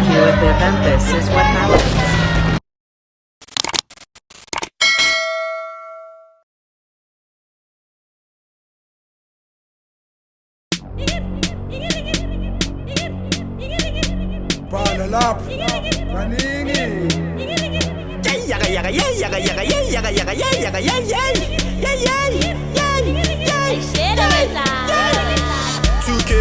Q-If this is what happens. Bala lapho kaningi Yaga yaga yaga yaga yaga yaga yaga yaga 2K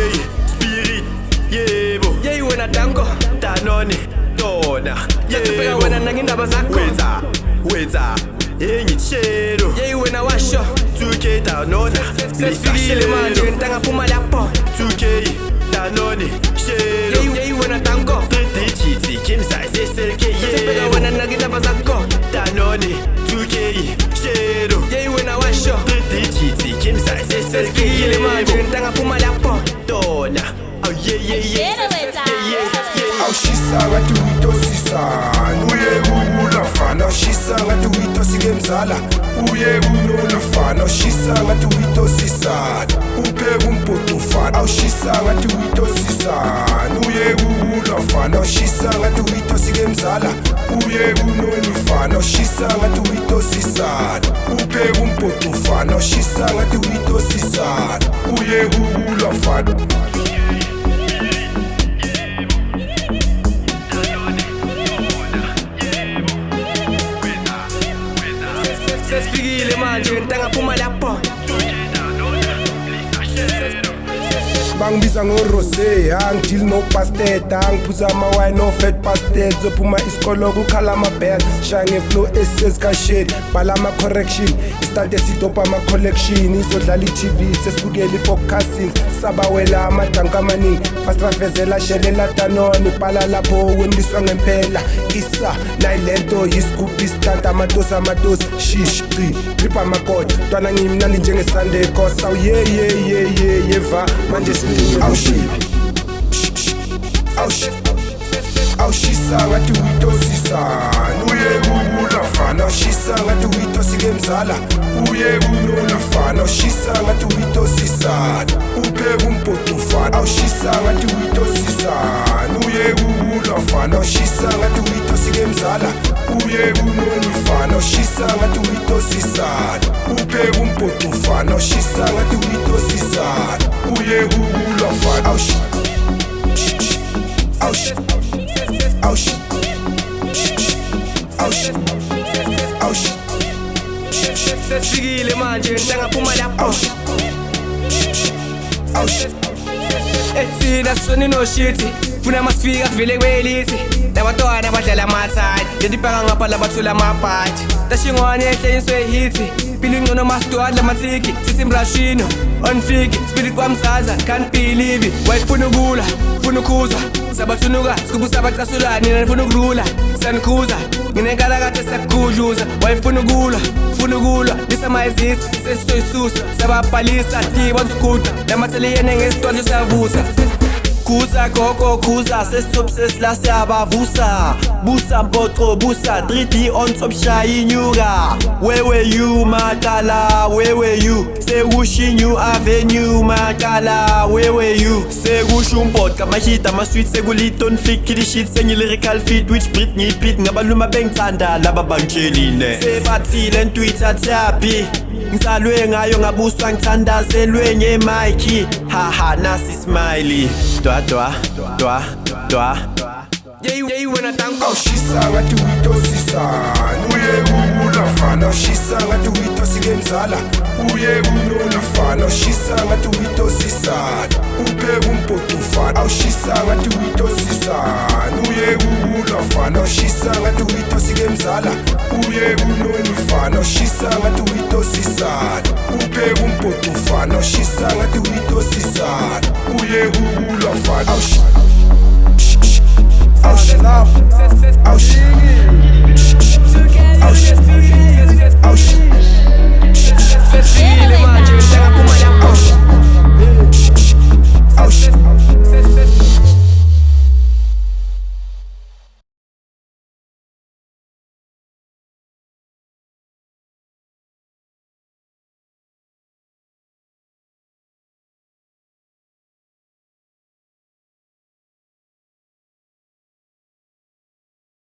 Spirit yebo yey wena dango danone dona yebo wena nangindaba zakho wetha hey ngitshelo yey wena washo 2K danona sesifikile manje ngintanga phuma lapho 2K danone shelo yey wena dango 3 digits kim size SLK yebo wena nangindaba zakho danone 2K shelo yey wena washo 3 digits kim size SLK yebo manje ngintanga phuma lapho dona oh yeah awushisa ngathi uyitosisana uye kulafana awushisa ngathi uyitosike mzala uye kunolafana awushisa ngathi uyitosisana upheka umbhotofana awushisa ngathi uyitosisana uye kulafana awushisa ngathi uyitosike mzala uye kunolafana awushisa ngathi uyitosisana upheka umbhotofana awushisa ngathi uyitosisana uye kulafana sesifikile manje ngintanga phuma lapho bangibiza ngorose angidili nopastet angiphuza amawine no-fat pastet zophuma isikolo kukhala amabhel shaya ngeflow esizikasheli bhala ama-correction istante esidopha ama-collection izodlala i-TV sesibukela i-focusins sabawela amadanko amaningi fastrafezela shelela danone bhala lapho weniswa ngempela isa nayilento yisgoopi istante amatosi shish drip amakota ntwana ngimnandi njenge-Sunday kosa yeva manje awushisa ngathi uyitosisana uye kulafana awushisa ngathi uyitosike mzala uye kunolafana awushisa ngathi uyitosisana upheka umbhotofana awushisa ngathi uyitosisana uye kulafana awushisa ngathi uyitosike mzala uye kunolafana awushisa ngathi uyitosisana upheka umbhotofana awushisa ngathi uyitosisana uye kulafana sesifikile manje ngintanga phuma lapho ethina sisoni no shit funa masifika vele kwelithi labantwana badlala amathani letibhaka ngapha labathula amabhathi tashingwane ehle inswe hit pili ngcono mastwadla matiki sithi mrashino on fig spirit kwamzaza can't believe it wayifuna ukula funa ukuzwa sabathunuka sikubusa abacasulani nifuna ukurula sanikhuza nginekala kade sakugudluza wayifuna ukula funa ukulwa lisamayizisi sesisoyisusa sababhalisa tibanzukudla lamatheliyene ngesitwandlo savusa Kuza gogo kuza sesitop sesila siyabavusa busa mpotro busa 3D on top shayi nyuka where were you makala where were you sekusha new avenue makala where were you sekusha umpot kamahit ama-sweet sekuliton flick kiddy shit sengi-lyrical fit which Britney beat ngabaluma bengithanda laba bangitshelile sebathile ntwitha thapi ngisalwe ngayo ngabuswa ngithandazelwe ngemike haha nasi smiley dwa yey wena dango awushisa ngathi uyitosisana uye kulafana awushisa ngathi uyitosike mzala uye kunolafana awushisa ngathi uyitosisana upheka umbhotofana awushisa ngathi uyitosisana uye kulafana awushisa ngathi uyitosike mzala uye kunolafana awushisa ngathi uyitosisana upheka umbhotofana awushisa ngathi uyitosisana uye kulafana